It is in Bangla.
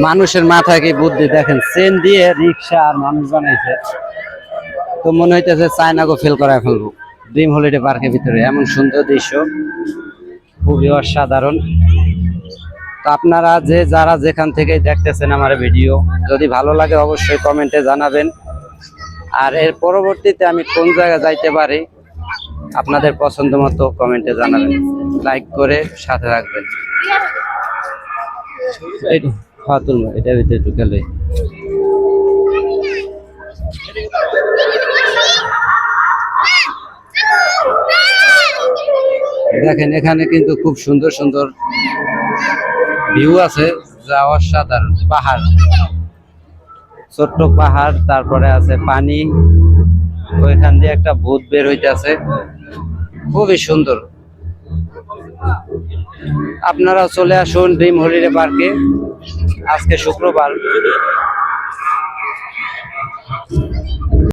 মানুষের মাথায় কি বুদ্ধি দেখেন, চেন দিয়ে রিক্সা আর মানুষ বানাইছে। তো মনে হইতেছে চায়নাকে ফেল করায় ফেলবো। ড্রিম হলিডে পার্কের ভিতরে এমন সুন্দর দৃশ্য, খুবই অসাধারণ। তো আপনারা যারা যেখান থেকে দেখতেছেন আমার ভিডিও, যদি ভালো লাগে অবশ্যই কমেন্টে জানাবেন। আর এর পরবর্তীতে আমি কোন জায়গায় যাইতে পারি আপনাদের পছন্দ মতো কমেন্টে জানাবেন, লাইক করে সাথে রাখবেন। এটার ভিতরে ঢুকালে দেখেন, এখানে কিন্তু খুব সুন্দর সুন্দর ভিউ আছে, যা অসাধারণ। পাহাড়, ছোট্ট পাহাড়, তারপরে আছে পানি, ওইখান দিয়ে একটা ভূত বের হইতেছে, খুবই সুন্দর। আপনারা চলে আসুন ড্রিম হলিডে পার্কে, আজকে শুক্রবার।